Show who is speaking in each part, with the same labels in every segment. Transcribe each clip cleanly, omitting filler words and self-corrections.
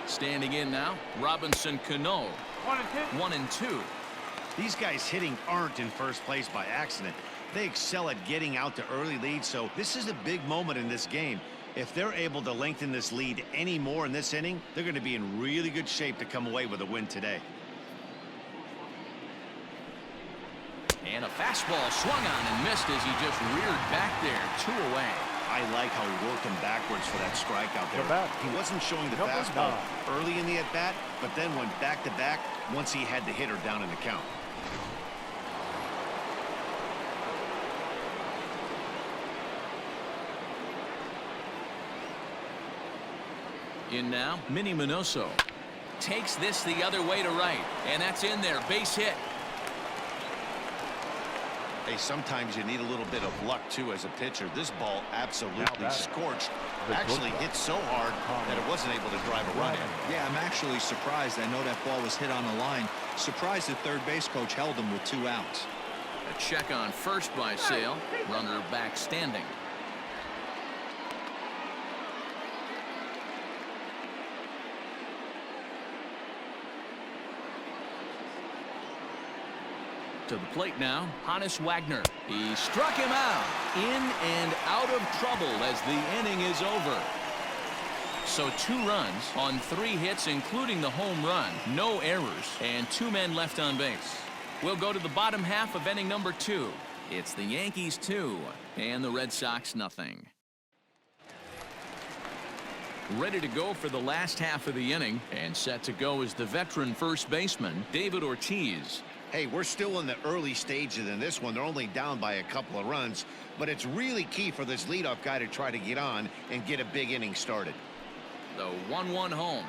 Speaker 1: Standing in now, Robinson Cano. 1-2.
Speaker 2: These guys hitting aren't in first place by accident. They excel at getting out to early leads, so this is a big moment in this game. If they're able to lengthen this lead any more in this inning, they're going to be in really good shape to come away with a win today.
Speaker 1: And a fastball swung on and missed as he just reared back there. 2 away.
Speaker 2: I like how he worked him backwards for that strikeout there. He wasn't showing the fastball early in the at-bat, but then went back-to-back once he had the hitter down in the count.
Speaker 1: In now, Minnie Minoso takes this the other way to right, and that's in there. Base hit.
Speaker 2: Hey, sometimes you need a little bit of luck, too, as a pitcher. This ball absolutely scorched. Actually hit so hard that it wasn't able to drive a run in.
Speaker 3: Yeah, I'm actually surprised. I know that ball was hit on the line. Surprised the third base coach held him with 2 outs.
Speaker 1: A check on first by Sale. Runner back standing. To the plate now, Hannes Wagner. He struck him out. In and out of trouble as the inning is over. So 2 runs on 3 hits, including the home run. No errors, and 2 men left on base. We'll go to the bottom half of inning number 2. It's the Yankees 2 and the Red Sox nothing. Ready to go for the last half of the inning, and set to go is the veteran first baseman, David Ortiz.
Speaker 2: Hey, we're still in the early stages in this one. They're only down by a couple of runs, but it's really key for this leadoff guy to try to get on and get a big inning started.
Speaker 1: The 1-1 home.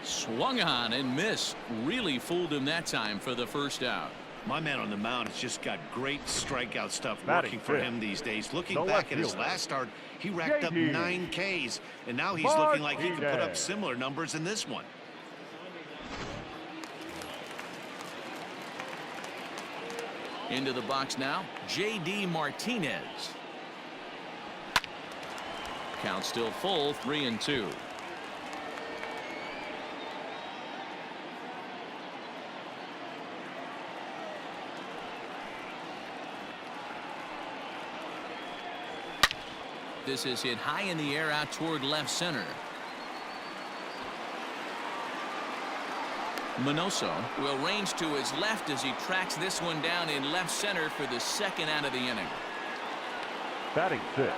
Speaker 1: Swung on and missed. Really fooled him that time for the first out.
Speaker 2: My man on the mound has just got great strikeout stuff working for him these days. Looking back at his last start, he racked up 9 Ks, and now he's looking like he can put up similar numbers in this one.
Speaker 1: Into the box now, J.D. Martinez. Count still full, 3-2. This is hit high in the air out toward left center. Minoso will range to his left as he tracks this one down in left center for the second out of the inning.
Speaker 4: Batting 6,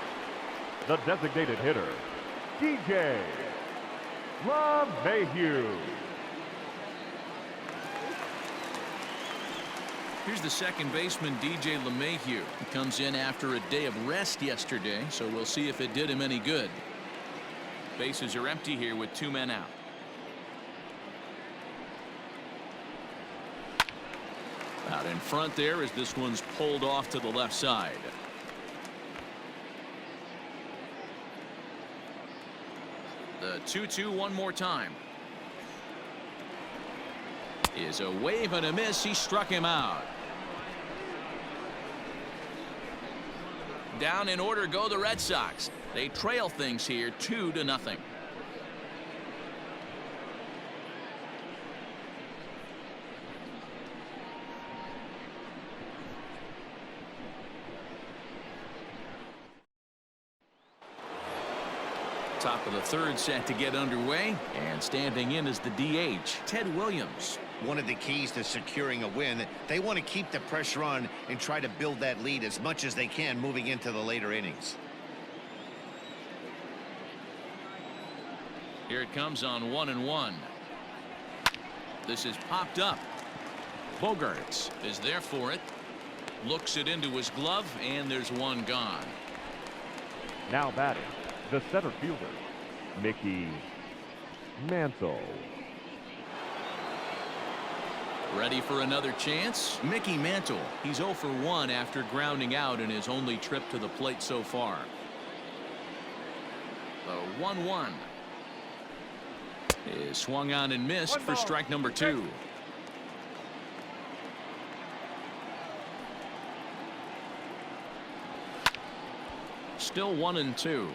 Speaker 4: the designated hitter, DJ LeMahieu.
Speaker 1: Here's the second baseman, DJ LeMahieu. He comes in after a day of rest yesterday, so we'll see if it did him any good. Bases are empty here with 2 men out. Out in front there as this one's pulled off to the left side. The 2-2 one more time. Is a wave and a miss. He struck him out. Down in order go the Red Sox. They trail things here 2-0. Top of the third set to get underway, and standing in is the DH, Ted Williams.
Speaker 2: One of the keys to securing a win, they want to keep the pressure on and try to build that lead as much as they can moving into the later innings.
Speaker 1: Here it comes on 1-1. This is popped up. Bogarts is there for it. Looks it into his glove, and there's one gone.
Speaker 4: Now batting, the center fielder, Mickey Mantle.
Speaker 1: Ready for another chance? Mickey Mantle. He's 0 for 1 after grounding out in his only trip to the plate so far. The 1-1. is swung on and missed for strike number 2. Still 1-2.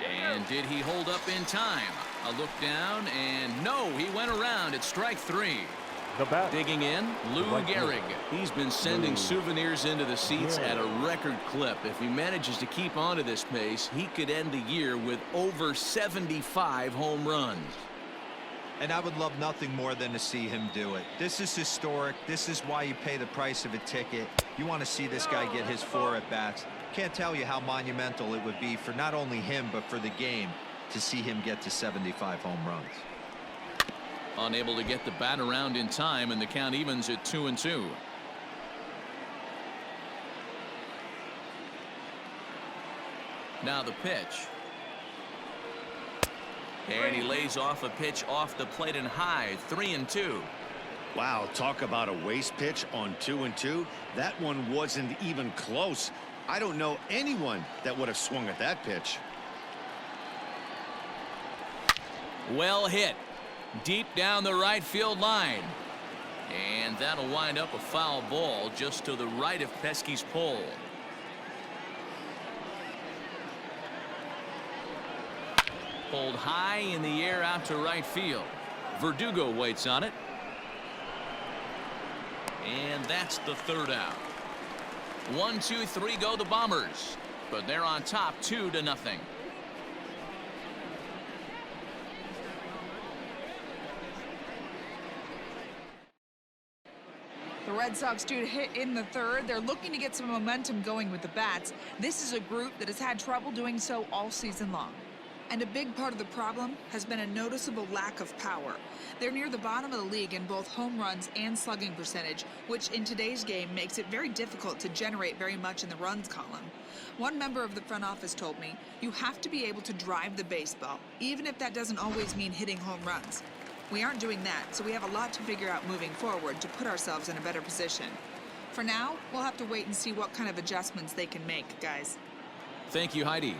Speaker 1: And did he hold up in time? A look down, and no, he went around at strike 3.
Speaker 4: The bat.
Speaker 1: Digging in, Lou Gehrig. He's been sending souvenirs into the seats at a record clip. If he manages to keep on to this pace, he could end the year with over 75 home runs.
Speaker 3: And I would love nothing more than to see him do it. This is historic. This is why you pay the price of a ticket. You want to see this guy get his 4 at-bats. Can't tell you how monumental it would be for not only him, but for the game to see him get to 75 home runs.
Speaker 1: Unable to get the bat around in time, and the count evens at 2-2. Now the pitch. And he lays off a pitch off the plate and high. 3-2.
Speaker 2: Wow, talk about a waste pitch on 2-2. That one wasn't even close. I don't know anyone that would have swung at that pitch.
Speaker 1: Well hit. Deep down the right field line. And that'll wind up a foul ball just to the right of Pesky's pole. Pulled high in the air out to right field. Verdugo waits on it. And that's the 3rd out. 1, 2, 3 go the Bombers. But they're on top 2-0.
Speaker 5: The Red Sox due to hit in the 3rd. They're looking to get some momentum going with the bats. This is a group that has had trouble doing so all season long. And a big part of the problem has been a noticeable lack of power. They're near the bottom of the league in both home runs and slugging percentage, which in today's game makes it very difficult to generate very much in the runs column. One member of the front office told me, you have to be able to drive the baseball, even if that doesn't always mean hitting home runs. We aren't doing that, so we have a lot to figure out moving forward to put ourselves in a better position. For now, we'll have to wait and see what kind of adjustments they can make, guys.
Speaker 1: Thank you, Heidi.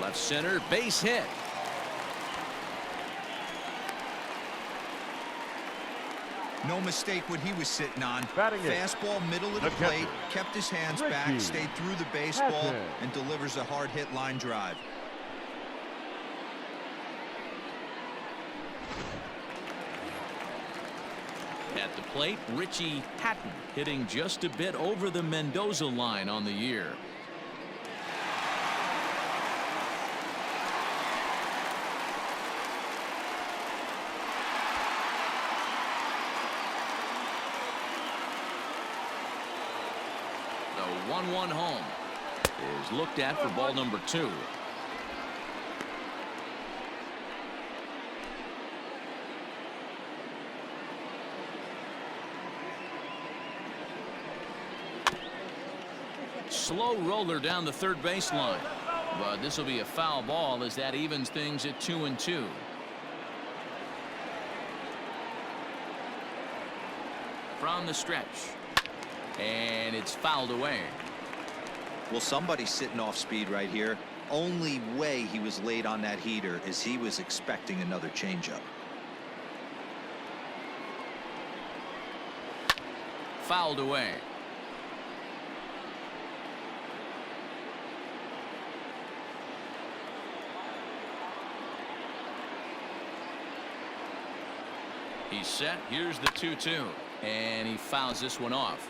Speaker 1: Left center, base hit.
Speaker 3: No mistake what he was sitting on.
Speaker 4: Batting it.
Speaker 3: Fastball, middle of the
Speaker 4: The
Speaker 3: plate,
Speaker 4: catcher.
Speaker 3: kept his hands
Speaker 4: Ricky.
Speaker 3: back, stayed through the baseball,
Speaker 4: Catcher.
Speaker 3: and delivers a hard hit line drive.
Speaker 1: At the plate, Richie Hatton hitting just a bit over the Mendoza line on the year. The 1-1 home is looked at for ball number 2. Slow roller down the third baseline, but this will be a foul ball as that evens things at 2-2. From the stretch, and it's fouled away.
Speaker 3: Well, somebody's sitting off speed right here. Only way he was late on that heater is he was expecting another changeup.
Speaker 1: Fouled away. He's set. Here's the 2-2. And he fouls this one off.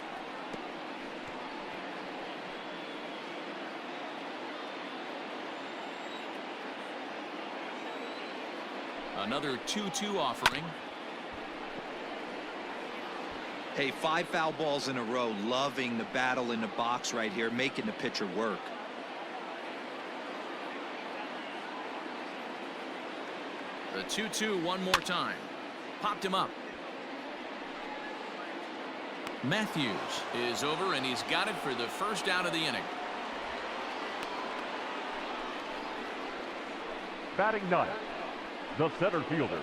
Speaker 1: Another 2-2 offering.
Speaker 3: Hey, 5 foul balls in a row. Loving the battle in the box right here, making the pitcher work.
Speaker 1: The 2-2 one more time. Popped him up. Matthews is over, and he's got it for the first out of the inning.
Speaker 4: Batting 9th, The center fielder,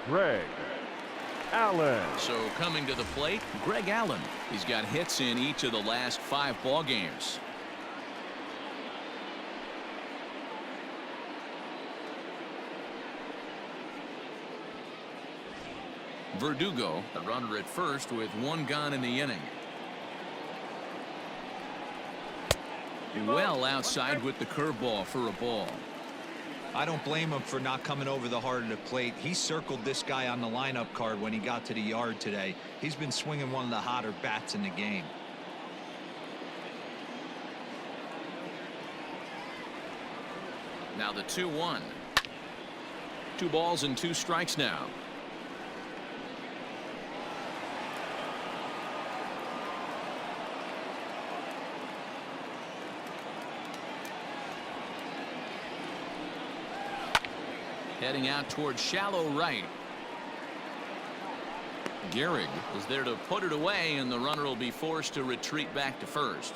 Speaker 4: Greg Allen.
Speaker 1: So coming to the plate, Greg Allen. He's got hits in each of the last 5 ball games. Verdugo, a runner at first with 1 gone in the inning. Well outside with the curveball for a ball.
Speaker 3: I don't blame him for not coming over the heart of the plate. He circled this guy on the lineup card when he got to the yard today. He's been swinging one of the hotter bats in the game.
Speaker 1: Now the 2-1. 2 balls and 2 strikes now. Heading out towards shallow right. Gehrig is there to put it away, and the runner will be forced to retreat back to first.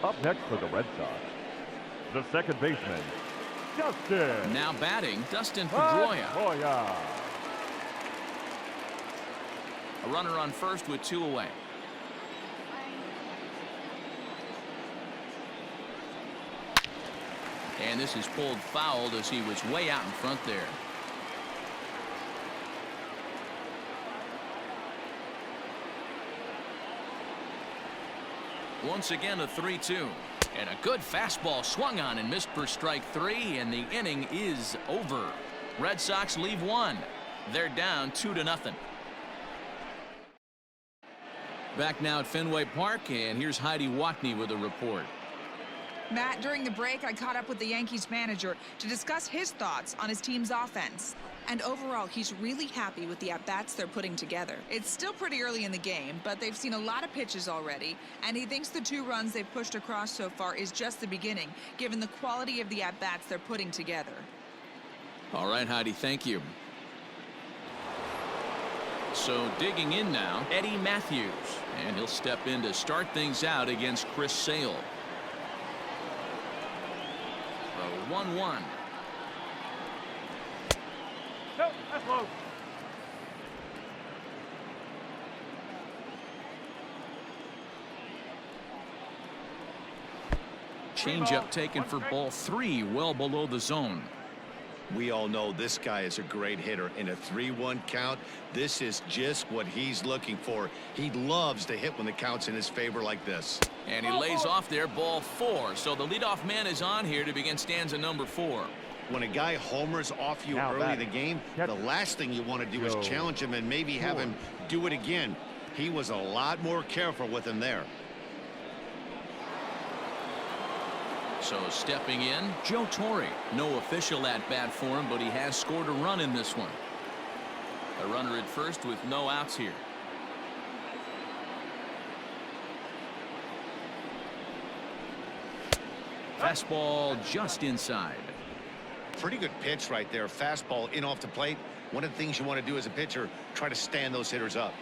Speaker 4: Up next for the Red Sox, the second baseman, Dustin.
Speaker 1: Now batting, Dustin Pedroia. A runner on first with 2 away. And this is pulled foul as he was way out in front there. Once again a 3-2. And a good fastball swung on and missed for strike 3, and the inning is over. Red Sox leave 1. They're down 2-0. Back now at Fenway Park, and here's Heidi Watney with a report.
Speaker 5: Matt, during the break, I caught up with the Yankees manager to discuss his thoughts on his team's offense. And overall, he's really happy with the at-bats they're putting together. It's still pretty early in the game, but they've seen a lot of pitches already, and he thinks the 2 runs they've pushed across so far is just the beginning, given the quality of the at-bats they're putting together.
Speaker 1: All right, Heidi, thank you. So digging in now, Eddie Matthews, and he'll step in to start things out against Chris Sale. 1-1.
Speaker 4: No, that's low.
Speaker 1: Changeup taken for ball 3, well below the zone.
Speaker 2: We all know this guy is a great hitter. In a 3-1 count, this is just what he's looking for. He loves to hit when the count's in his favor like this.
Speaker 1: And he lays off there, ball 4. So the leadoff man is on here to begin stanza number 4.
Speaker 2: When a guy homers off you
Speaker 4: Now
Speaker 2: early in the
Speaker 4: batting.
Speaker 2: game,
Speaker 4: Catcher.
Speaker 2: the last thing you want to do is challenge him and maybe have him do it again. He was a lot more careful with him there.
Speaker 1: So stepping in, Joe Torre. No official at-bat for him, but he has scored a run in this one. A runner at first with no outs here. Fastball just inside.
Speaker 2: Pretty good pitch right there. Fastball in off the plate. One of the things you want to do as a pitcher, try to stand those hitters up.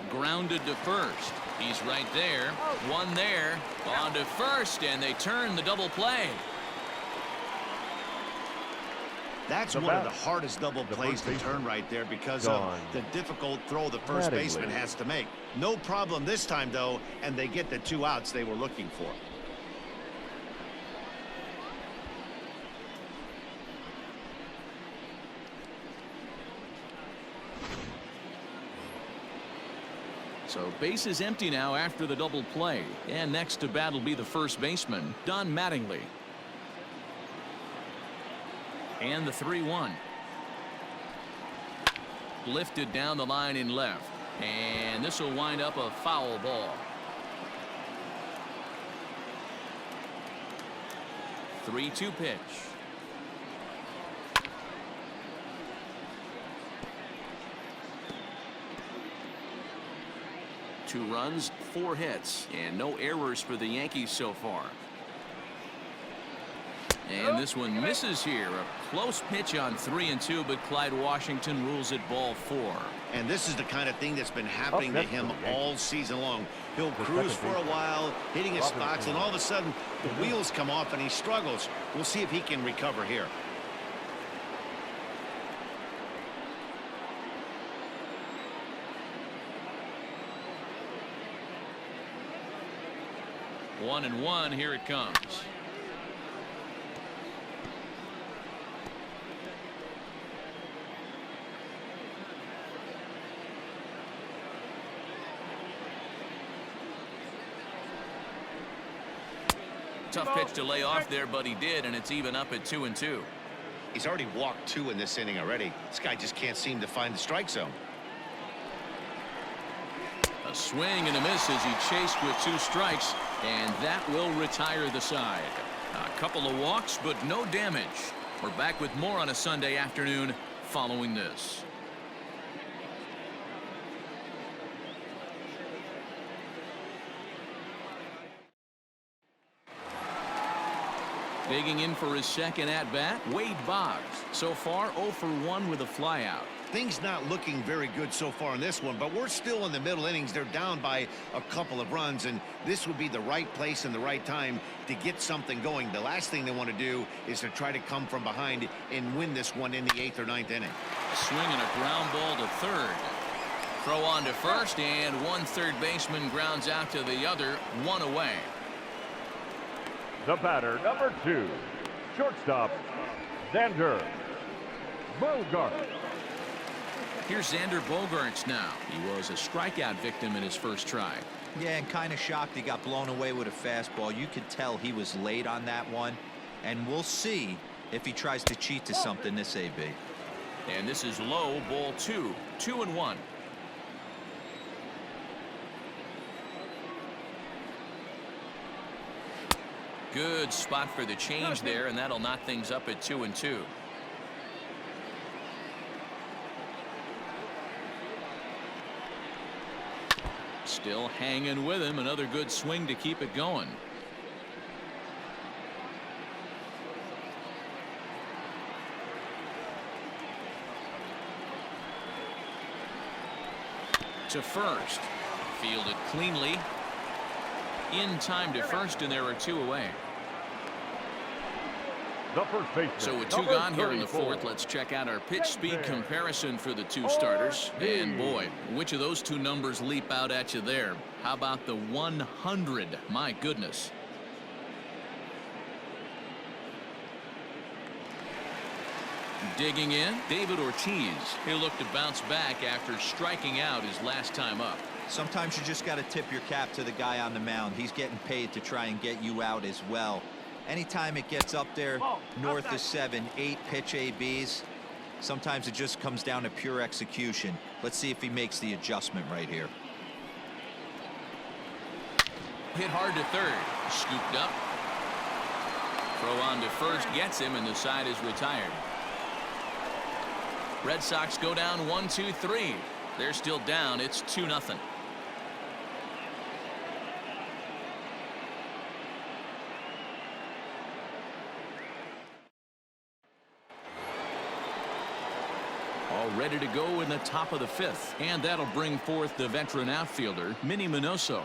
Speaker 1: Grounded to first. He's right there. One there. On to first, and they turn the double play.
Speaker 2: That's
Speaker 4: The
Speaker 2: one of
Speaker 4: bat.
Speaker 2: the hardest double
Speaker 4: The
Speaker 2: plays
Speaker 4: first
Speaker 2: to
Speaker 4: baseman.
Speaker 2: turn right there because
Speaker 4: Gone.
Speaker 2: of the difficult throw the first
Speaker 4: Mattingly.
Speaker 2: baseman has to make. No problem this time, though, and they get the 2 outs they were looking for.
Speaker 1: So base is empty now after the double play. And next to bat will be the first baseman, Don Mattingly. And the 3-1. Lifted down the line in left. And this will wind up a foul ball. 3-2 pitch. Two runs, 4 hits, and no errors for the Yankees so far. And this one misses here. A close pitch on 3-2, but Clyde Washington rules it ball 4.
Speaker 2: And this is the kind of thing that's been happening to him all season long. He'll cruise for a while, hitting his spots, and all of a sudden the wheels come off and he struggles. We'll see if he can recover here.
Speaker 1: One and one, here it comes. Tough pitch to lay off there, but he did, and it's even up at 2-2.
Speaker 2: He's already walked 2 in this inning already. This guy just can't seem to find the strike zone.
Speaker 1: A swing and a miss as he chased with 2 strikes, and that will retire the side. A couple of walks, but no damage. We're back with more on a Sunday afternoon following this. Digging in for his second at-bat, Wade Boggs. So far, 0 for 1 with a flyout.
Speaker 2: Things not looking very good so far in this one, but we're still in the middle innings. They're down by a couple of runs, and this would be the right place and the right time to get something going. The last thing they want to do is to try to come from behind and win this one in the 8th or 9th inning.
Speaker 1: A swing and a ground ball to third. Throw on to first, and one third baseman grounds out to the other, 1 away.
Speaker 4: The batter, number 2, shortstop, Xander Bogaerts.
Speaker 1: Here's Xander Bogaerts now. He was a strikeout victim in his first try.
Speaker 3: Yeah, and kind of shocked he got blown away with a fastball. You could tell he was late on that one, and we'll see if he tries to cheat to something this AB.
Speaker 1: And this is low, ball 2, 2-1. Good spot for the change there, and that'll knock things up at 2-2. Still hanging with him. Another good swing to keep it going. To first. Fielded cleanly. In time to first, and there are 2 away.
Speaker 4: The first baseman,
Speaker 1: So with 2 gone here in the 4th, let's check out our pitch speed comparison for the 2 starters. And boy, which of those 2 numbers leap out at you there? How about the 100? My goodness. Digging in, David Ortiz. He'll look to bounce back after striking out his last time up.
Speaker 3: Sometimes you just got to tip your cap to the guy on the mound. He's getting paid to try and get you out as well. Anytime it gets up there north of 7, 8 pitch ABs, sometimes it just comes down to pure execution. Let's see if he makes the adjustment right here.
Speaker 1: Hit hard to third. Scooped up. Throw on to first gets him, and the side is retired. Red Sox go down 1-2-3. They're still down. It's 2-0. All ready to go in the top of the 5th, and that'll bring forth the veteran outfielder, Minnie Minoso.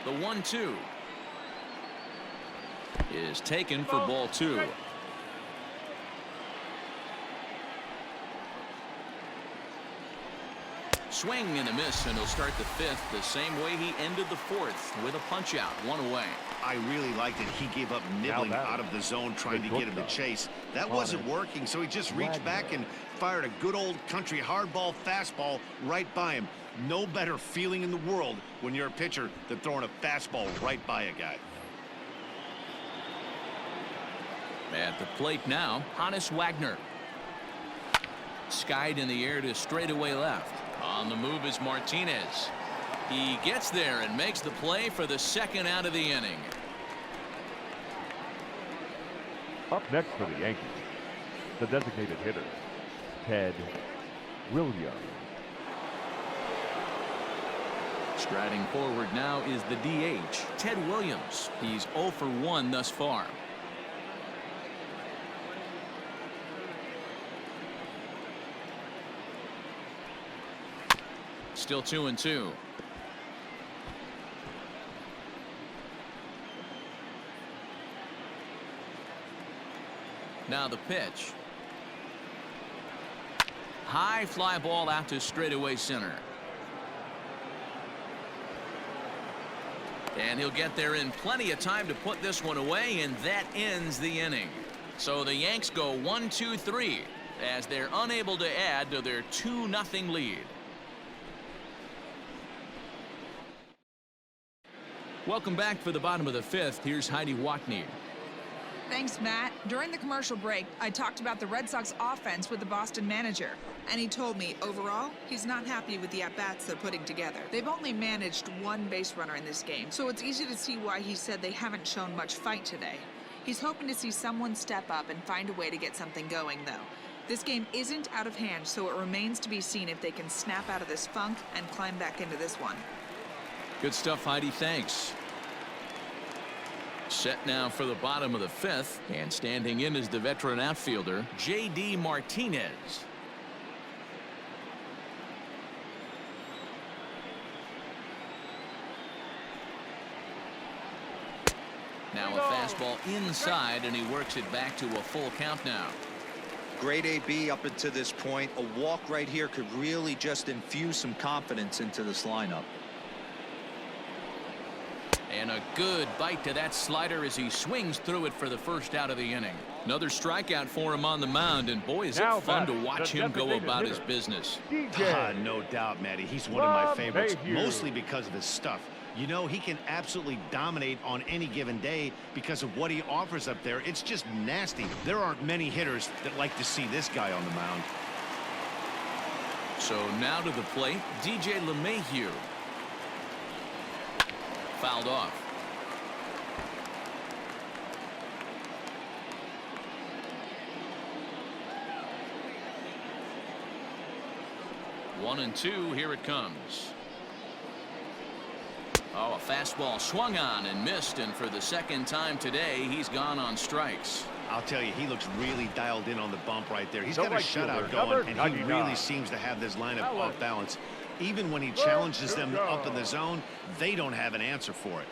Speaker 1: The 1-2 is taken for ball 2. Swing and a miss, and he'll start the 5th the same way he ended the 4th with a punch out, 1 away.
Speaker 2: I really liked it. He gave up nibbling out of the zone trying to get him to chase. That wasn't working, so he just reached back and fired a good old country hardball fastball right by him. No better feeling in the world when you're a pitcher than throwing a fastball right by a guy.
Speaker 1: At the plate now, Honus Wagner. Skied in the air to straightaway left. On the move is Martinez. He gets there and makes the play for the 2nd out of the inning.
Speaker 4: Up next for the Yankees, the designated hitter, Ted Williams.
Speaker 1: Striding forward now is the DH, Ted Williams. He's 0 for 1 thus far. Still 2-2. Now the pitch. High fly ball out to straightaway center. And he'll get there in plenty of time to put this one away, and that ends the inning. So the Yanks go 1-2-3 as they're unable to add to their 2-0 lead. Welcome back for the bottom of the 5th. Here's Heidi Watney.
Speaker 5: Thanks, Matt. During the commercial break, I talked about the Red Sox offense with the Boston manager, and he told me overall he's not happy with the at-bats they're putting together. They've only managed 1 base runner in this game, so it's easy to see why he said they haven't shown much fight today. He's hoping to see someone step up and find a way to get something going, though. This game isn't out of hand, so it remains to be seen if they can snap out of this funk and climb back into this one.
Speaker 1: Good stuff, Heidi. Thanks. Set now for the bottom of the 5th, and standing in is the veteran outfielder, J.D. Martinez. Now a fastball inside, and he works it back to a full count now.
Speaker 3: Great AB up until this point. A walk right here could really just infuse some confidence into this lineup.
Speaker 1: And a good bite to that slider as he swings through it for the first out of the inning. Another strikeout for him on the mound, and boy, is it fun to watch him go about his business.
Speaker 2: No doubt, Matty. He's one of my favorites, mostly because of his stuff. You know, he can absolutely dominate on any given day because of what he offers up there. It's just nasty. There aren't many hitters that like to see this guy on the mound.
Speaker 1: So now to the plate, DJ LeMahieu. Fouled off. One and two. Here it comes. Oh, a fastball swung on and missed, and for the second time today, he's gone on strikes.
Speaker 2: I'll tell you, he looks really dialed in on the bump right there. He's got a shutout going, and he really seems to have this lineup off balance. Even when he challenges them up in the zone, they don't have an answer for it.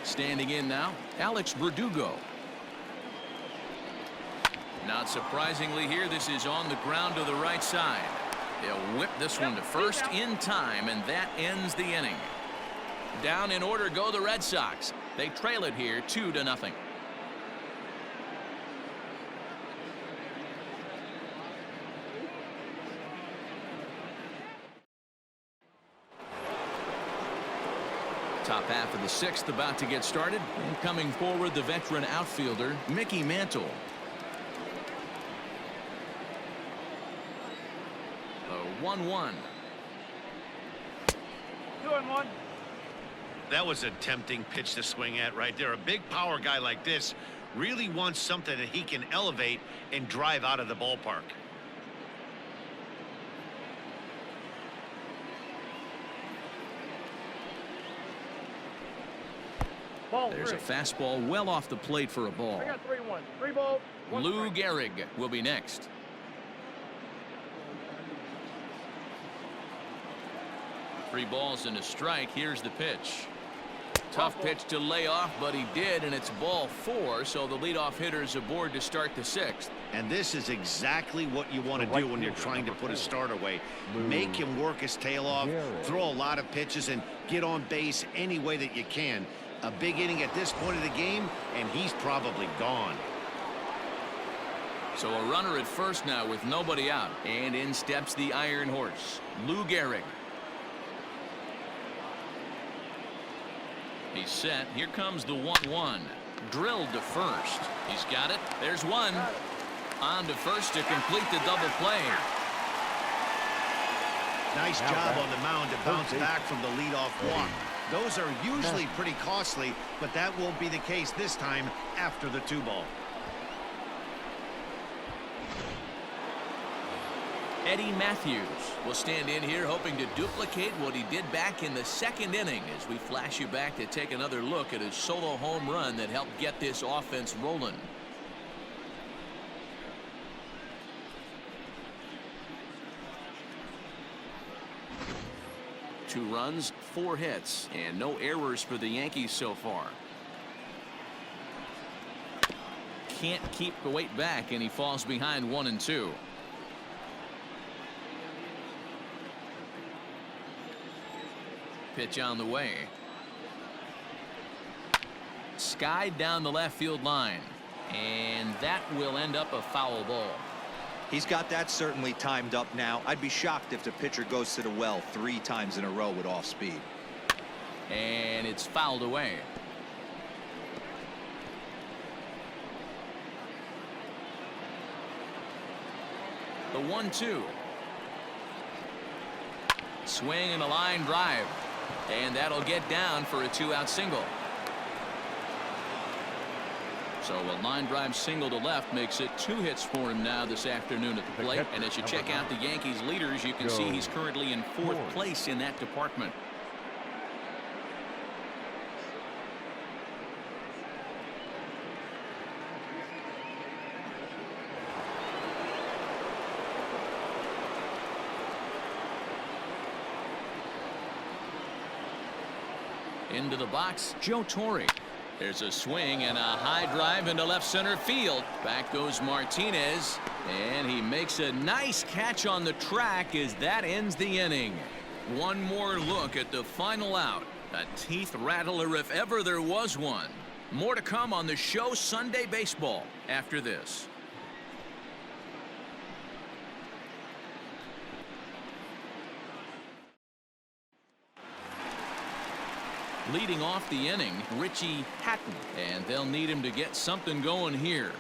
Speaker 1: Standing in now, Alex Verdugo. Not surprisingly here, this is on the ground to the right side. They'll whip this one to first in time, and that ends the inning. Down in order go the Red Sox. They trail it here 2-0. Top half of the 6th about to get started. And coming forward, the veteran outfielder, Mickey Mantle. A 1-1.
Speaker 4: 2-1.
Speaker 2: That was a tempting pitch to swing at right there. A big power guy like this really wants something that he can elevate and drive out of the ballpark.
Speaker 1: There's a fastball well off the plate for a ball.
Speaker 4: I got 3-1. 3 balls.
Speaker 1: Lou Gehrig will be next. Three balls and a strike. Here's the pitch. Tough pitch to lay off, but he did, and it's ball 4, so the leadoff hitter is aboard to start the 6th.
Speaker 2: And this is exactly what you want to do when you're trying to put a start away. Make him work his tail off, throw a lot of pitches, and get on base any way that you can. A big inning at this point of the game, and he's probably gone.
Speaker 1: So a runner at first now with nobody out, and in steps the Iron Horse, Lou Gehrig. He's set. Here comes the 1-1. Drilled to first. He's got it. There's one. On to first to complete the double play.
Speaker 2: Nice job on the mound to bounce back from the leadoff walk. Those are usually pretty costly, but that won't be the case this time after the 2 ball.
Speaker 1: Eddie Matthews will stand in here hoping to duplicate what he did back in the second inning as we flash you back to take another look at his solo home run that helped get this offense rolling. Two runs, 4 hits, and no errors for the Yankees so far. Can't keep the weight back, and he falls behind 1-2. Pitch on the way. Skied down the left field line, and that will end up a foul ball.
Speaker 3: He's got that certainly timed up now. I'd be shocked if the pitcher goes to the well 3 times in a row with off speed.
Speaker 1: And it's fouled away. The 1-2. Swing and a line drive. And that'll get down for a 2-out single. So a line drive single to left makes it 2 hits for him now this afternoon at the plate. And as you check out the Yankees leaders, you can see he's currently in 4th place in that department. Into the box, Joe Torre. There's a swing and a high drive into left center field. Back goes Martinez, and he makes a nice catch on the track as that ends the inning. One more look at the final out. A teeth rattler if ever there was one. More to come on the show Sunday Baseball after this. Leading off the inning, Richie Hatton, and they'll need him to get something going here.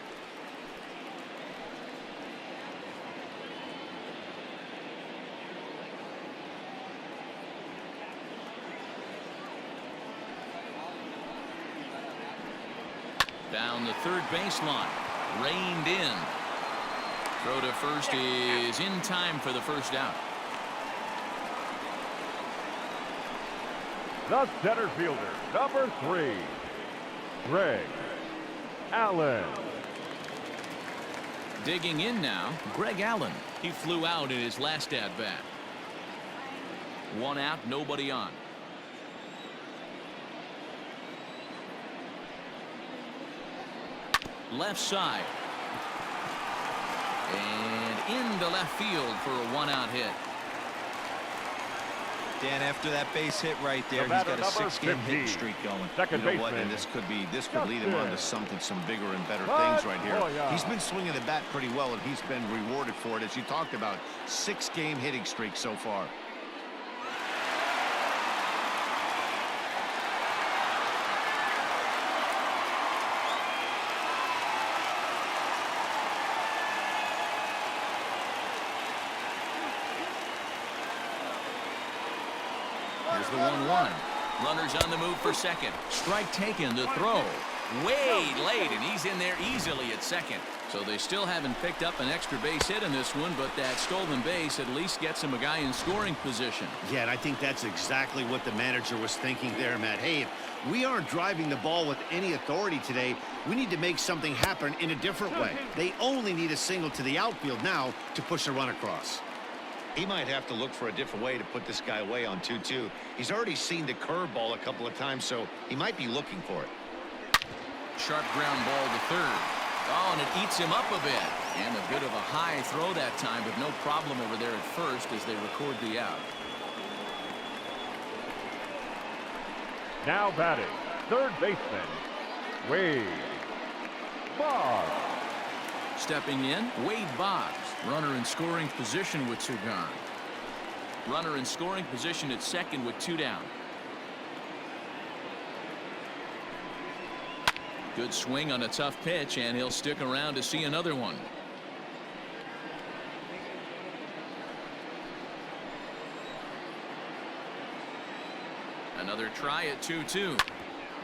Speaker 1: Down the third baseline, reined in. Throw to first is in time for the first out.
Speaker 4: The center fielder, number 3, Greg Allen.
Speaker 1: Digging in now, Greg Allen. He flew out in his last at-bat. 1 out, nobody on. Left side. And into left field for a 1-out hit.
Speaker 3: Dan, after that base hit right there, he's got a 6-game hitting streak going.
Speaker 4: Second
Speaker 2: You know what?
Speaker 4: baseman.
Speaker 2: And this could lead him on to some bigger and better things right here. He's been swinging the bat pretty well, and he's been rewarded for it. As you talked about, 6-game hitting streak so far.
Speaker 1: Here's the 1-1. Runners on the move for second. Strike taken, the throw. Way late, and he's in there easily at second. So they still haven't picked up an extra base hit in this one, but that stolen base at least gets him a guy in scoring position.
Speaker 2: Yeah, and I think that's exactly what the manager was thinking there, Matt. Hey, if we aren't driving the ball with any authority today, we need to make something happen in a different way. They only need a single to the outfield now to push a run across. He might have to look for a different way to put this guy away on 2-2. He's already seen the curveball a couple of times, so he might be looking for it.
Speaker 1: Sharp ground ball to third. Oh, and it eats him up a bit. And a bit of a high throw that time, but no problem over there at first as they record the out.
Speaker 4: Now batting, third baseman, Wade Boggs.
Speaker 1: Stepping in, Wade Boggs. Runner in scoring position with 2 gone. Runner in scoring position at second with 2 down. Good swing on a tough pitch, and he'll stick around to see another one. Another try at 2-2.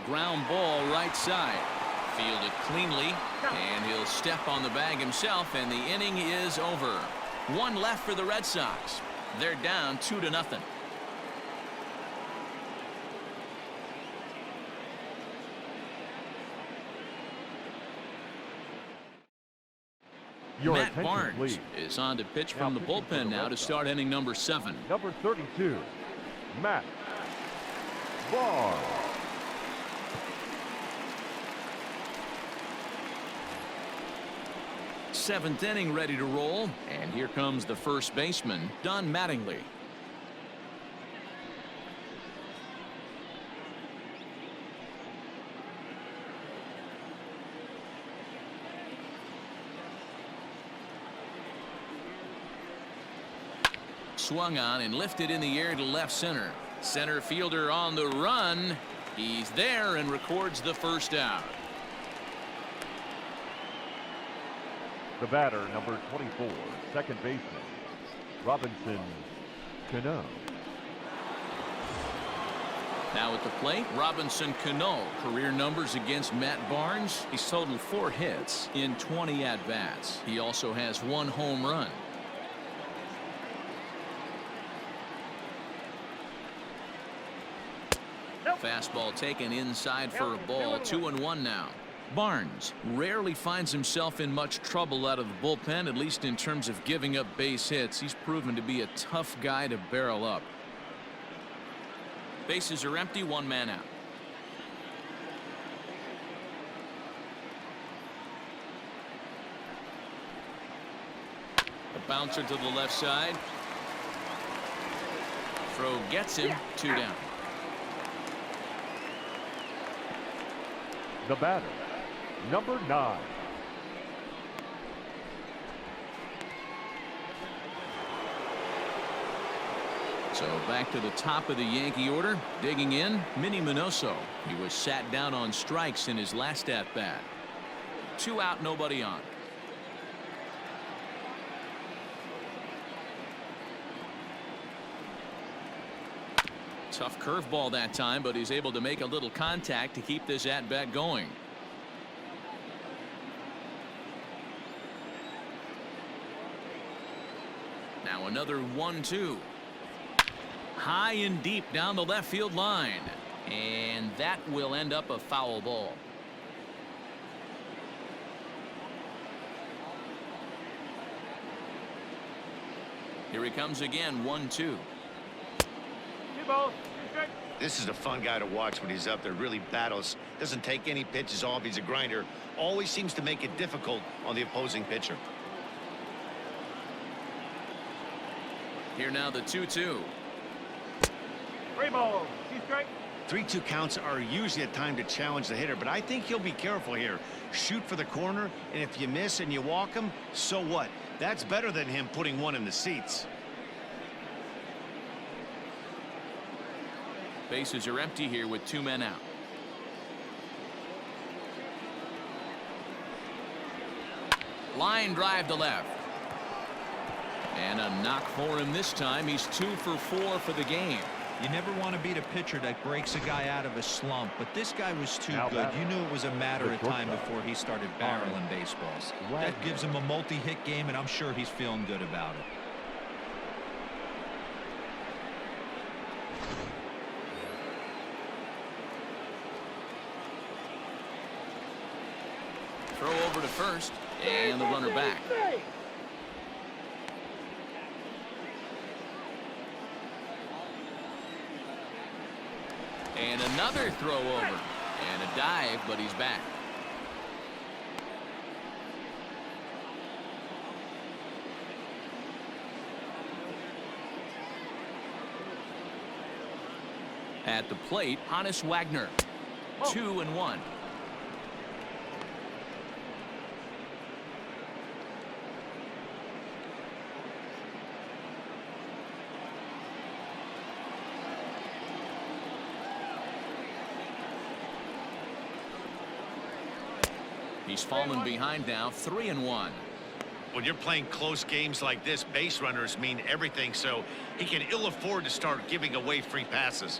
Speaker 1: Ground ball right side. Fielded cleanly, and he'll step on the bag himself, and the inning is over. One left for the Red Sox. They're down 2-0.
Speaker 4: Your
Speaker 1: Matt
Speaker 4: attention,
Speaker 1: Barnes
Speaker 4: please.
Speaker 1: is on to pitch from the
Speaker 4: pitching for
Speaker 1: bullpen
Speaker 4: the
Speaker 1: now
Speaker 4: Red
Speaker 1: to
Speaker 4: Sox.
Speaker 1: start inning number 7.
Speaker 4: Number 32, Matt Barnes.
Speaker 1: Seventh inning ready to roll, and here comes the first baseman, Don Mattingly. Swung on and lifted in the air to left center. Center fielder on the run. He's there and records the first out.
Speaker 4: The batter, number 24, second baseman, Robinson Cano.
Speaker 1: Now at the plate, Robinson Cano. Career numbers against Matt Barnes. He's totaled 4 hits in 20 at-bats. He also has 1 home run. Fastball taken inside for a ball. 2-1 now. Barnes rarely finds himself in much trouble out of the bullpen, at least in terms of giving up base hits. He's proven to be a tough guy to barrel up. Bases are empty, 1 man out. A bouncer to the left side. Throw gets him. 2 down.
Speaker 4: The batter, number 9.
Speaker 1: So back to the top of the Yankee order. Digging in, Minnie Minoso. He was sat down on strikes in his last at-bat. 2 out, nobody on. Tough curveball that time, but he's able to make a little contact to keep this at-bat going. Now another 1-2. High and deep down the left field line. And that will end up a foul ball. Here he comes again, 1-2.
Speaker 2: This is a fun guy to watch when he's up there. Really battles. Doesn't take any pitches off. He's a grinder. Always seems to make it difficult on the opposing pitcher.
Speaker 1: Here now the 2-2.
Speaker 2: 3-2 counts are usually a time to challenge the hitter, but I think he'll be careful here. Shoot for the corner, and if you miss and you walk him, so what? That's better than him putting one in the seats.
Speaker 1: Bases are empty here with 2 men out. Line drive to left. And a knock for him this time. He's 2 for 4 for the game.
Speaker 3: You never want to beat a pitcher that breaks a guy out of a slump, but this guy was too good. You knew it was a matter of time before he started barreling baseballs. That gives him a multi-hit game, and I'm sure he's feeling good about it.
Speaker 1: Throw over to first, and the runner back. And another throw over. And a dive, but he's back. At the plate, Hannes Wagner. 2-1. He's fallen behind now, 3-1.
Speaker 2: When you're playing close games like this, base runners mean everything, so he can ill afford to start giving away free passes.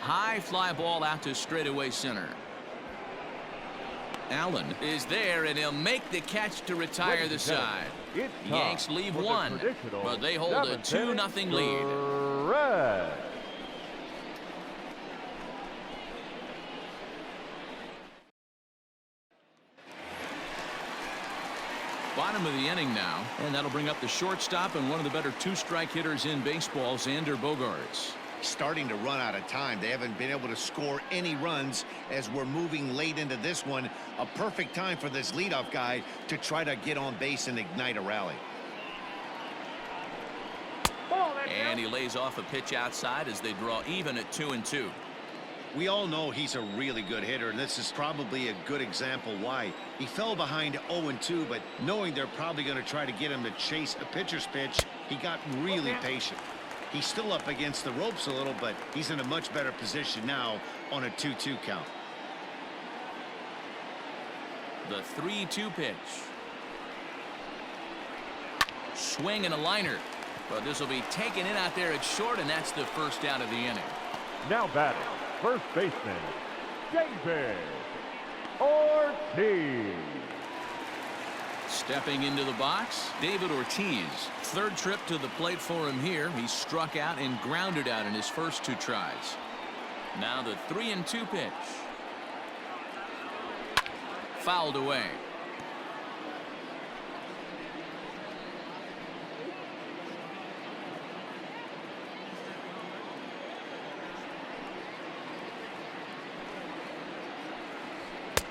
Speaker 1: High fly ball out to straightaway center. Allen is there, and he'll make the catch to retire the side. Yanks leave one, but they hold a 2-0 lead.
Speaker 4: Red.
Speaker 1: Bottom of the inning now, and that'll bring up the shortstop and one of the better two-strike hitters in baseball, Xander Bogaerts.
Speaker 2: Starting to run out of time. They haven't been able to score any runs as we're moving late into this one. A perfect time for this leadoff guy to try to get on base and ignite a rally.
Speaker 1: And he lays off a pitch outside as they draw even at 2-2.
Speaker 2: We all know he's a really good hitter, and this is probably a good example why. He fell behind 0-2, but knowing they're probably going to try to get him to chase a pitcher's pitch, he got really patient. He's still up against the ropes a little, but he's in a much better position now on a 2-2 count.
Speaker 1: The 3-2 pitch. Swing and a liner. But this will be taken in out there at short, and that's the first out of the inning.
Speaker 4: Now batting, first baseman, David Ortiz.
Speaker 1: Stepping into the box, David Ortiz. Third trip to the plate for him here. He struck out and grounded out in his first two tries. Now the 3-2 pitch. Fouled away.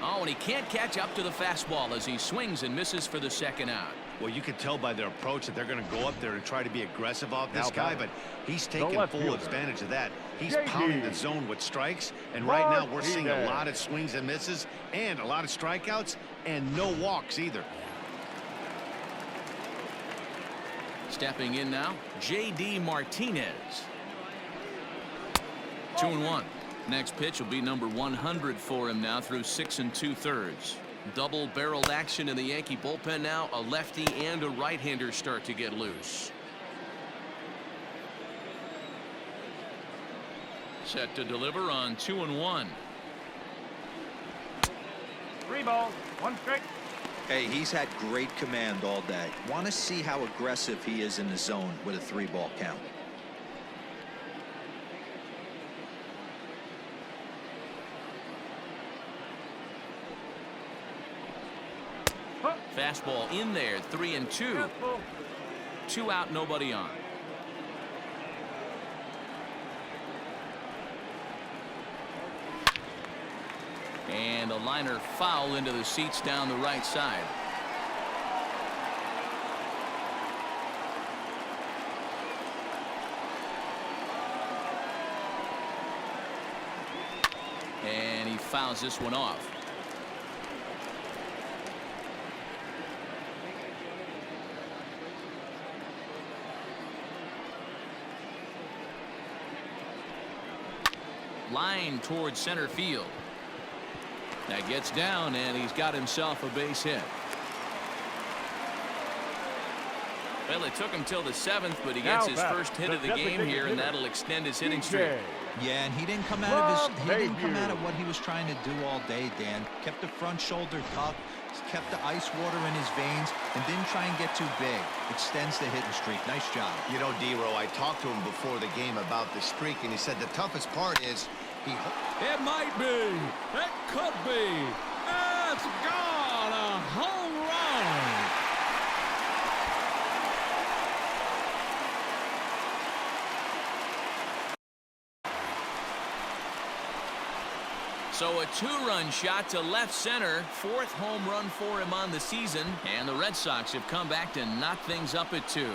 Speaker 1: Oh, and he can't catch up to the fastball as he swings and misses for the second out.
Speaker 2: Well, you can tell by their approach that they're going to go up there and try to be aggressive off this guy, but he's taking full advantage of that. He's pounding the zone with strikes, and right now we're seeing a lot of swings and misses and a lot of strikeouts and no walks either.
Speaker 1: Stepping in now, J.D. Martinez. 2-1. Next pitch will be number 100 for him now through 6 2/3. Double-barreled action in the Yankee bullpen now. A lefty and a right-hander start to get loose. Set to deliver on 2-1.
Speaker 4: 3 balls, 1 strike.
Speaker 3: Hey, he's had great command all day. Want to see how aggressive he is in the zone with a 3-ball count.
Speaker 1: Fastball in there, 3-2. 2 out, nobody on. And a liner foul into the seats down the right side. And he fouls this one off. Line towards center field. That gets down, and he's got himself a base hit. Well, it took him till the 7th, but he gets his first hit of the game here, and that'll extend his hitting streak.
Speaker 3: Yeah, and he didn't come out of what he was trying to do all day, Dan. Kept the front shoulder tucked, kept the ice water in his veins, and didn't try and get too big. Extends the hitting streak. Nice job.
Speaker 2: You know, D-Row, I talked to him before the game about the streak, and he said the toughest part is
Speaker 1: It might be. It could be. It's gone. A home run. So a 2-run shot to left center. 4th home run for him on the season. And the Red Sox have come back to knock things up at 2.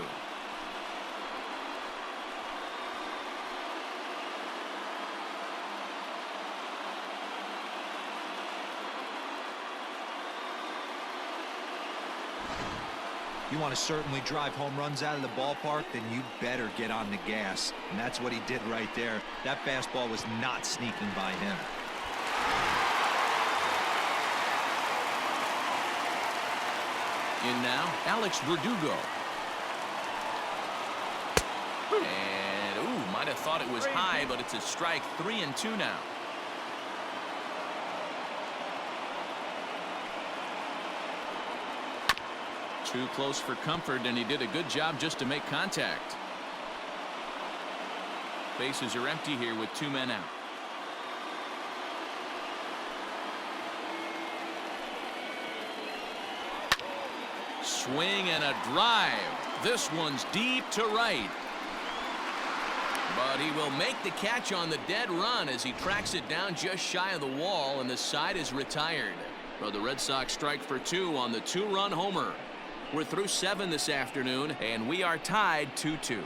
Speaker 3: You want to certainly drive home runs out of the ballpark, then you better get on the gas. And that's what he did right there. That fastball was not sneaking by him.
Speaker 1: In now, Alex Verdugo. And, might have thought it was high, but it's a strike. 3-2 now. Too close for comfort, and he did a good job just to make contact. Bases are empty here with 2 men out. Swing and a drive. This one's deep to right. But he will make the catch on the dead run as he tracks it down just shy of the wall, and the side is retired. So the Red Sox strike for 2 on the 2-run homer. We're through 7 this afternoon, and we are tied 2-2.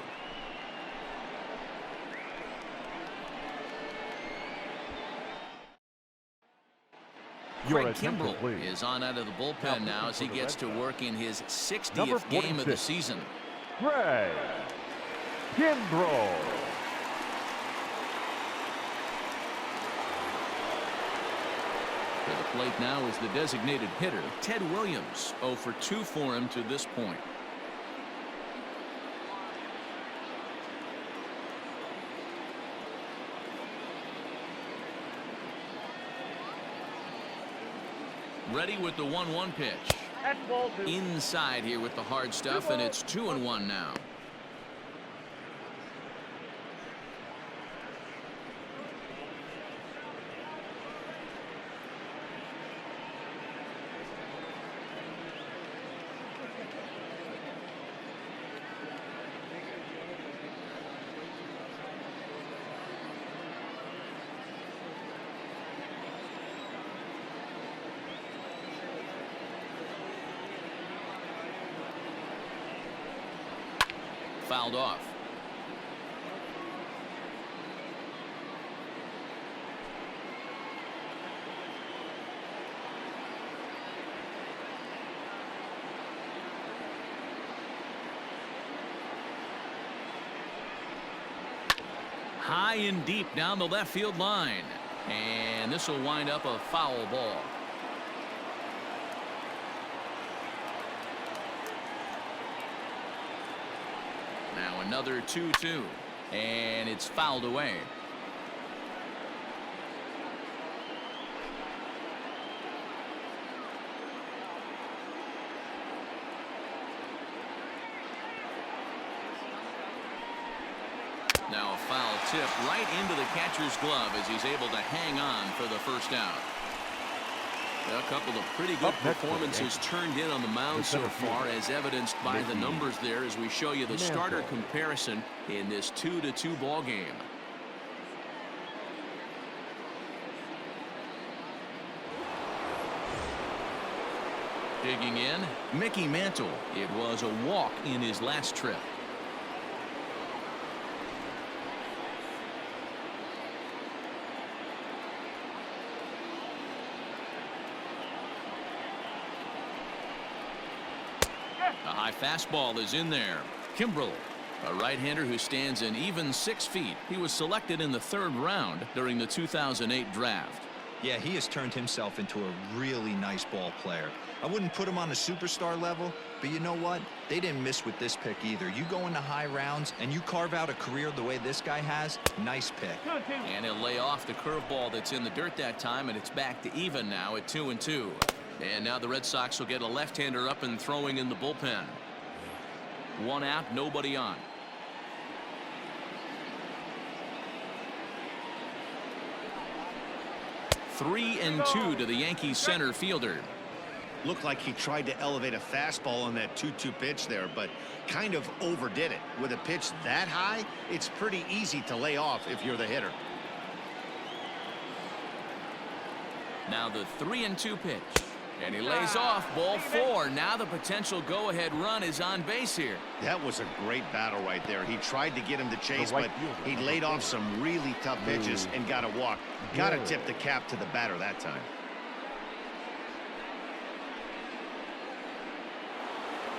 Speaker 1: Craig Kimbrell is on out of the bullpen now as he gets to work in his 60th game of the season.
Speaker 4: Craig Kimbrell.
Speaker 1: To the plate now is the designated hitter, Ted Williams. 0 for 2 for him to this point. Ready with the 1-1 pitch. Inside here with the hard stuff, and it's 2-1 now. Fouled off. High and deep down the left field line, and this will wind up a foul ball. Now another 2-2, and it's fouled away. Now a foul tip right into the catcher's glove as he's able to hang on for the first out. A couple of pretty good performances turned in on the mound so far, as evidenced by the numbers there as we show you the starter comparison in this 2-2 ball game. Digging in, Mickey Mantle. It was a walk in his last trip. A high fastball is in there. Kimbrell, a right-hander who stands an even 6 feet. He was selected in the 3rd round during the 2008 draft.
Speaker 3: Yeah, he has turned himself into a really nice ball player. I wouldn't put him on a superstar level, but you know what? They didn't miss with this pick either. You go into high rounds and you carve out a career the way this guy has, nice pick.
Speaker 1: And he'll lay off the curveball that's in the dirt that time, and it's back to even now at 2-2. And now the Red Sox will get a left-hander up and throwing in the bullpen. 1 out, nobody on. Three and 2 to the Yankees center fielder.
Speaker 2: Looked like he tried to elevate a fastball on that 2-2 pitch there, but kind of overdid it. With a pitch that high, it's pretty easy to lay off if you're the hitter.
Speaker 1: Now the 3-2 pitch. And he lays off ball 4. Now the potential go-ahead run is on base here.
Speaker 2: That was a great battle right there. He tried to get him to chase, but he laid off some really tough pitches and got a walk. Got to tip the cap to the batter that time.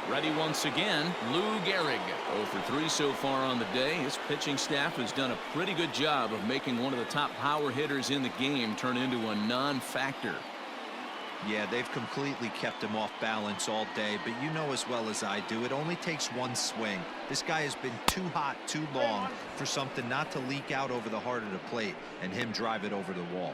Speaker 1: Ready once again, Lou Gehrig. 0 for 3 so far on the day. His pitching staff has done a pretty good job of making one of the top power hitters in the game turn into a non-factor.
Speaker 3: Yeah, they've completely kept him off balance all day, but you know as well as I do, it only takes one swing. This guy has been too hot too long for something not to leak out over the heart of the plate and him drive it over the wall.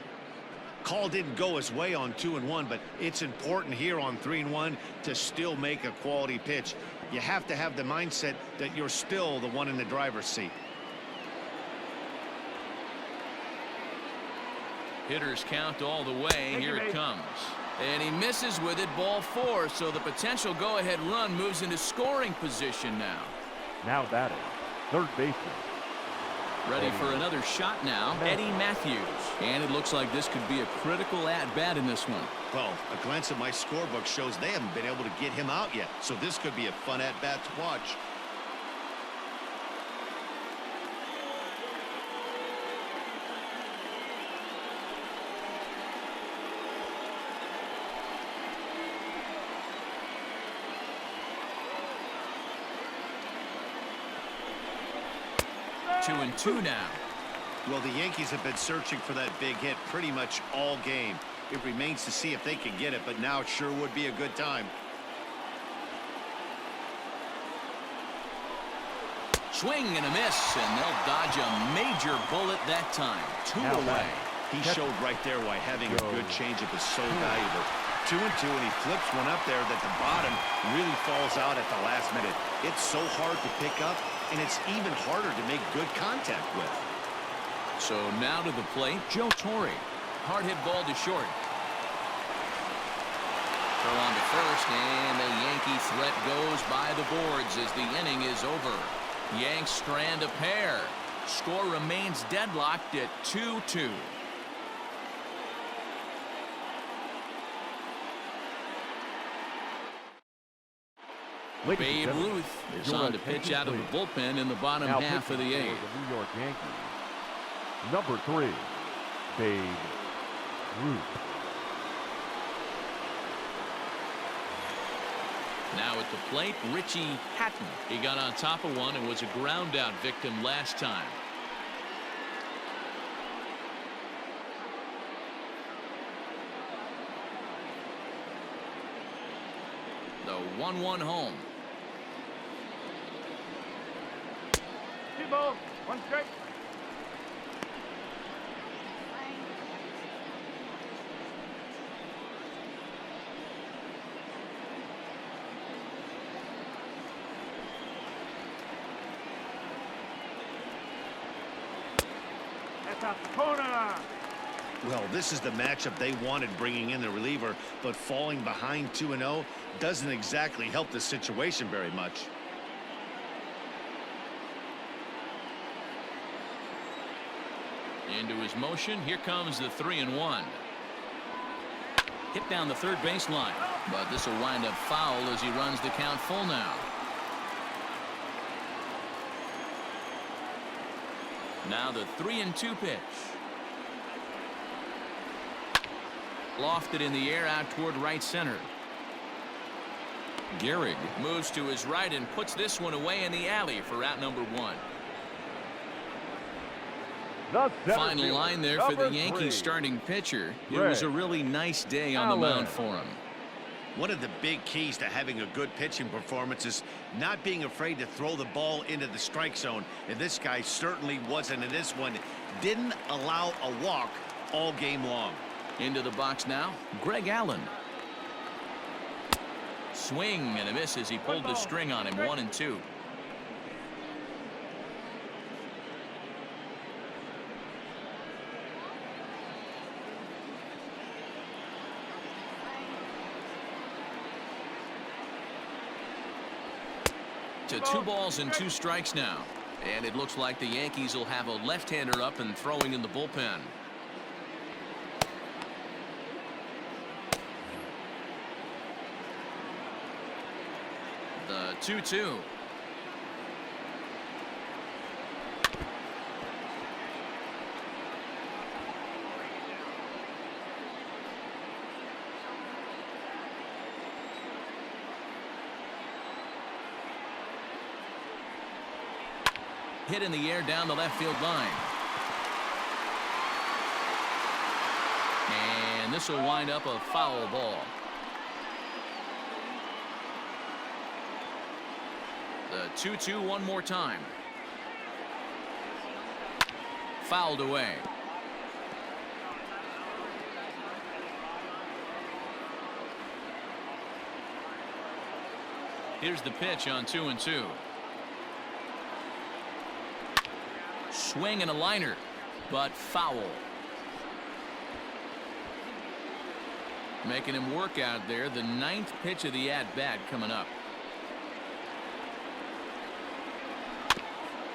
Speaker 2: Call didn't go his way on 2-1, but it's important here on 3-1 to still make a quality pitch. You have to have the mindset that you're still the one in the driver's seat.
Speaker 1: Hitters count all the way. Here it comes. And he misses with it, ball 4. So the potential go-ahead run moves into scoring position now.
Speaker 4: Now batting, third baseman.
Speaker 1: Ready for another shot now, Eddie Matthews. And it looks like this could be a critical at-bat in this one.
Speaker 2: Well, a glance at my scorebook shows they haven't been able to get him out yet. So this could be a fun at-bat to watch.
Speaker 1: Two and two now.
Speaker 2: Well, the Yankees have been searching for that big hit pretty much all game. It remains to see if they can get it, but now it sure would be a good time.
Speaker 1: Swing and a miss, and they'll dodge a major bullet that time. 2
Speaker 4: Now
Speaker 1: away.
Speaker 2: He showed right there why having a good changeup is so valuable. 2 and 2, and he flips one up there that the bottom really falls out at the last minute. It's so hard to pick up, and it's even harder to make good contact with.
Speaker 1: So now to the plate, Joe Torre. Hard hit ball to short. Throw on to first, and the Yankee threat goes by the boards as the inning is over. Yanks strand a pair. Score remains deadlocked at 2-2. Babe Ruth is on to pitch out of the bullpen in the bottom half of the 8th.
Speaker 4: The New York Yankees. Number 3, Babe Ruth.
Speaker 1: Now at the plate, Richie Hatton. He got on top of one and was a ground out victim last time. The 1-1 home.
Speaker 4: 2 balls, 1 strike. That's a corner.
Speaker 2: Well, this is the matchup they wanted, bringing in the reliever, but falling behind 2-0 doesn't exactly help the situation very much.
Speaker 1: Into his motion. Here comes the 3-1. Hit down the third baseline, but this will wind up foul as he runs the count full now. Now the 3-2 pitch. Lofted in the air out toward right center. Gehrig moves to his right and puts this one away in the alley for out number 1. Final line there for the Yankees starting pitcher. It was a really nice day on the mound for him.
Speaker 2: One of the big keys to having a good pitching performance is not being afraid to throw the ball into the strike zone. And this guy certainly wasn't in this one. Didn't allow a walk all game long.
Speaker 1: Into the box now, Greg Allen. Swing and a miss as he pulled the string on him. 1-2. To 2 balls and 2 strikes now. And it looks like the Yankees will have a left-hander up and throwing in the bullpen. The 2-2. Hit in the air down the left field line. And this will wind up a foul ball. The 2-2 one more time. Fouled away. Here's the pitch on 2-2. Swing and a liner, but foul. Making him work out there. The 9th pitch of the at-bat coming up.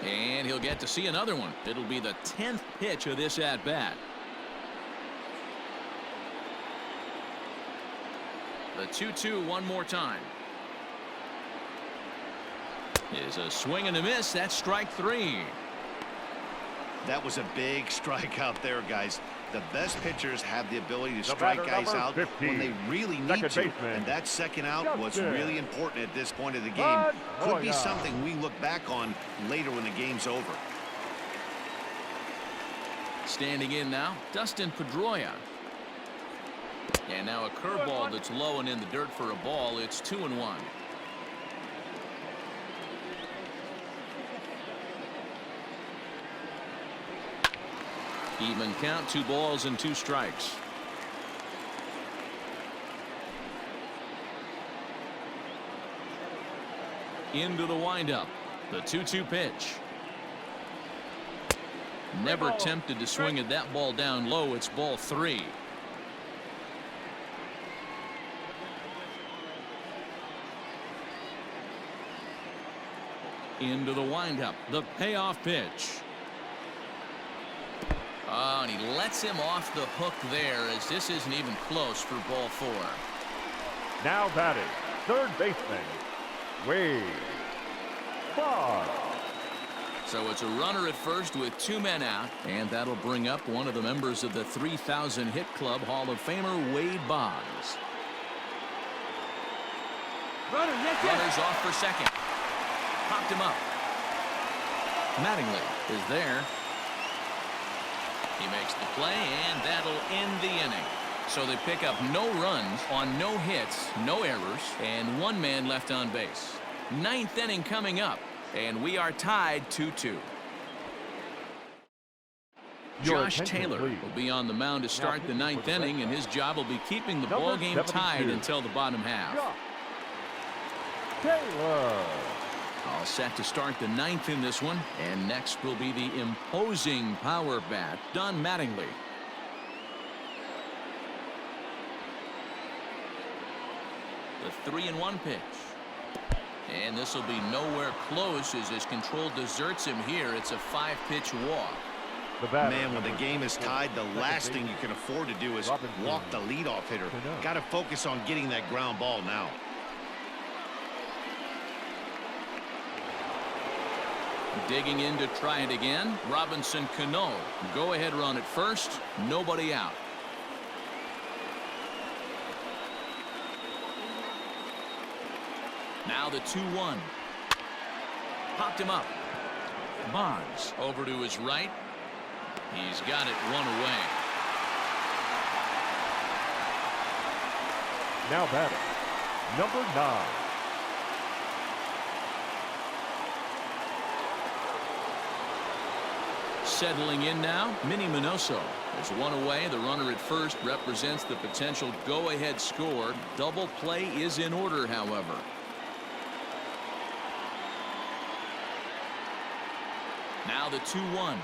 Speaker 1: And he'll get to see another one. It'll be the 10th pitch of this at-bat. The 2-2 one more time. Is a swing and a miss. That's strike 3.
Speaker 2: That was a big strikeout there, guys. The best pitchers have the ability to strike guys out
Speaker 4: 15,
Speaker 2: when they really need to.
Speaker 4: baseman,
Speaker 2: And that second out was
Speaker 4: Justin.
Speaker 2: really important at this point of the game. Could be
Speaker 4: Pedroia.
Speaker 2: something we look back on later when the game's over.
Speaker 1: Standing in now, Dustin Pedroia. And now a curveball that's low and in the dirt for a ball. It's 2-1. Even count, 2 balls and 2 strikes. Into the windup. The 2-2 pitch. Never tempted to swing at that ball down low. It's ball 3. Into the windup. The payoff pitch. Oh, and he lets him off the hook there, as this isn't even close for ball 4.
Speaker 4: Now batting, third baseman, Wade Boggs.
Speaker 1: So it's a runner at first with 2 men out, and that'll bring up one of the members of the 3,000 hit club, Hall of Famer Wade Boggs. Runners off for second. Popped him up. Mattingly is there. He makes the play, and that'll end the inning. So they pick up no runs on no hits, no errors, and 1 man left on base. 9th inning coming up, and we are tied 2-2. Josh Taylor will be on the mound to start the 9th inning, and his job will be keeping the ball game tied until the bottom half.
Speaker 4: Taylor.
Speaker 1: All set to start the 9th in this one, and next will be the imposing power bat, Don Mattingly. The 3-1 pitch. And this will be nowhere close as his control deserts him here. It's a 5-pitch walk.
Speaker 2: Man, when the game is tied, the last thing you can afford to do is walk the leadoff hitter. Got to focus on getting that ground ball now.
Speaker 1: Digging in to try it again, Robinson Cano. Go ahead run at first, nobody out. Now the 2-1. Popped him up. Boggs over to his right. He's got it 1 away.
Speaker 4: Now batting, number 9.
Speaker 1: Settling in now, Minnie Minoso. There's 1 away. The runner at first represents the potential go-ahead score. Double play is in order, however. Now the 2-1.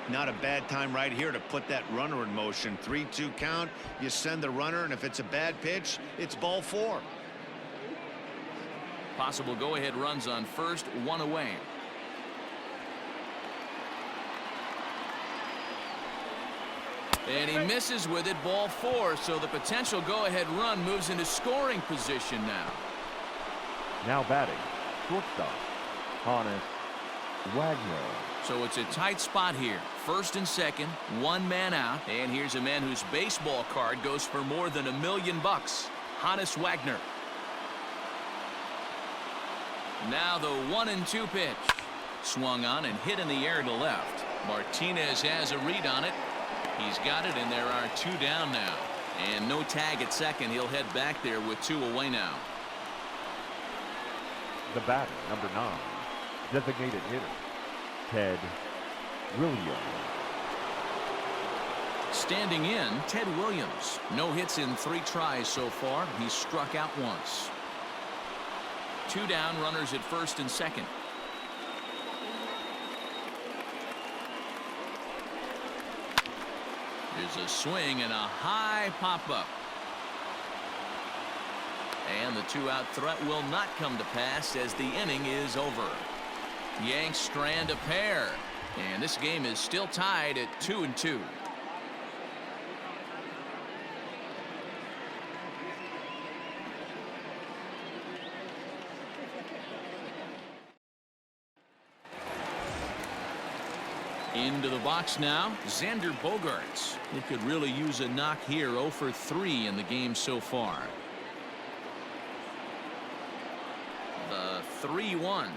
Speaker 2: Not a bad time right here to put that runner in motion. 3-2 count. You send the runner, and if it's a bad pitch, it's ball 4.
Speaker 1: Possible go-ahead runs on first, 1 away. And he misses with it, ball 4. So the potential go-ahead run moves into scoring position now.
Speaker 4: Now batting, shortstop, Honus Wagner.
Speaker 1: So it's a tight spot here. First and second, 1 man out. And here's a man whose baseball card goes for more than $1 million. Honus Wagner. Now the 1-2 pitch. swung on and hit in the air to left. Martinez has a read on it. He's got it, and there are 2 down now. And no tag at second. He'll head back there with 2 away now.
Speaker 4: The batter, number 9, designated hitter, Ted Williams.
Speaker 1: Standing in, Ted Williams. No hits in 3 tries so far. He's struck out once. 2 down, runners at first and second. There's a swing and a high pop-up. And the 2-out threat will not come to pass as the inning is over. Yanks strand a pair. And this game is still tied at 2-2. Into the box now, Xander Bogaerts. He could really use a knock here. 0 for 3 in the game so far. The 3-1.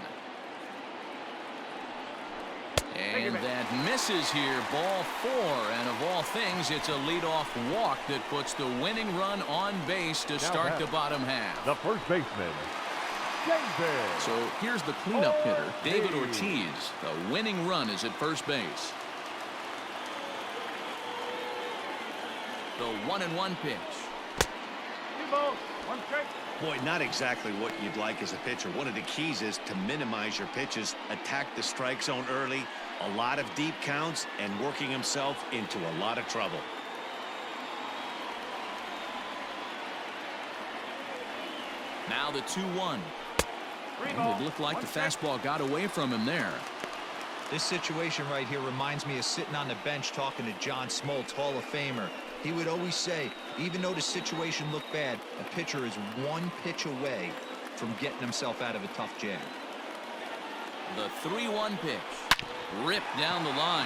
Speaker 1: And that misses here. Ball 4. And of all things, it's a leadoff walk that puts the winning run on base to start the bottom half.
Speaker 4: The first baseman, David.
Speaker 1: So here's the cleanup hitter, David Ortiz. The winning run is at first base. The 1-1 pitch.
Speaker 2: Boy, not exactly what you'd like as a pitcher. One of the keys is to minimize your pitches, attack the strike zone early, a lot of deep counts, and working himself into a lot of trouble.
Speaker 1: Now the 2-1. It looked like the fastball got away from him there.
Speaker 3: This situation right here reminds me of sitting on the bench talking to John Smoltz, Hall of Famer. He would always say, even though the situation looked bad, a pitcher is 1 pitch away from getting himself out of a tough jam.
Speaker 1: The 3-1 pitch. Ripped down the line.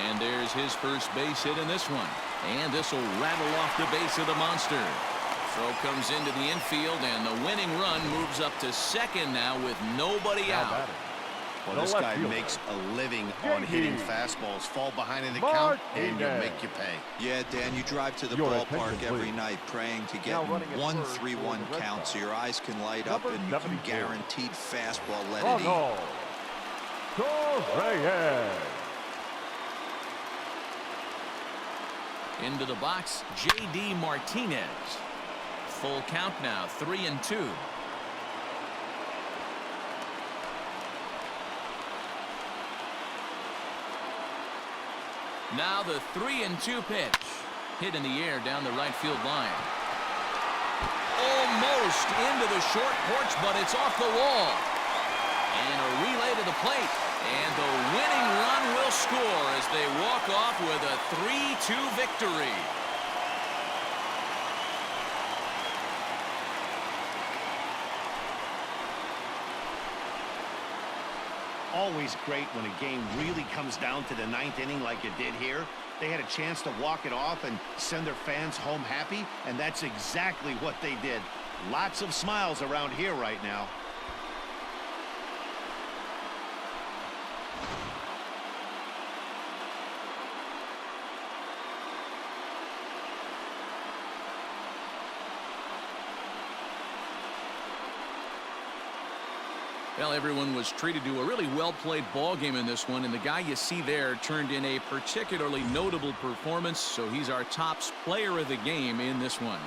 Speaker 1: And there's his first base hit in this one. And this will rattle off the base of the monster. Throw comes into the infield, and the winning run moves up to second now with nobody out.
Speaker 2: Well, this guy makes a living on hitting fastballs. Fall behind in the count, and you'll make you pay.
Speaker 3: Yeah, Dan, you drive to the ballpark every night praying to get 1-3-1 count so your eyes can light up and you can guaranteed fastball let it eat.
Speaker 1: Into the box, J.D. Martinez. Full count now, 3-2. Now the 3-2 pitch. Hit in the air down the right field line. Almost into the short porch, but it's off the wall. And a relay to the plate. And the winning run will score as they walk off with a 3-2 victory.
Speaker 2: Always great when a game really comes down to the 9th inning like it did here. They had a chance to walk it off and send their fans home happy, and that's exactly what they did. Lots of smiles around here right now.
Speaker 1: Well, everyone was treated to a really well-played ball game in this one, and the guy you see there turned in a particularly notable performance, so he's our top player of the game in this one.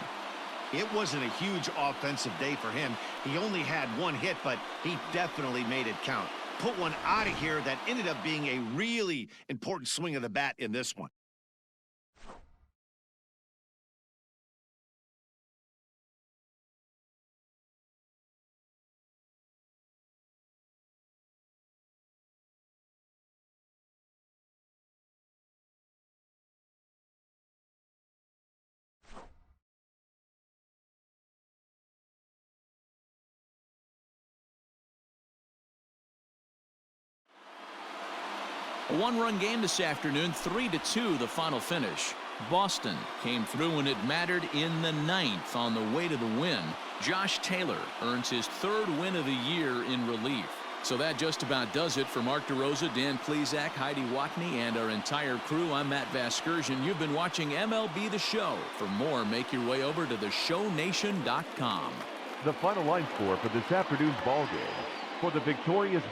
Speaker 2: It wasn't a huge offensive day for him. He only had 1 hit, but he definitely made it count. Put one out of here that ended up being a really important swing of the bat in this one.
Speaker 1: A 1-run game this afternoon, 3-2 the final finish. Boston came through when it mattered in the 9th on the way to the win. Josh Taylor earns his 3rd win of the year in relief. So that just about does it for Mark DeRosa, Dan Plesac, Heidi Watney, and our entire crew. I'm Matt Vasgersian. You've been watching MLB The Show. For more, make your way over to theshownation.com.
Speaker 4: The final line score for this afternoon's ball game. For the victorious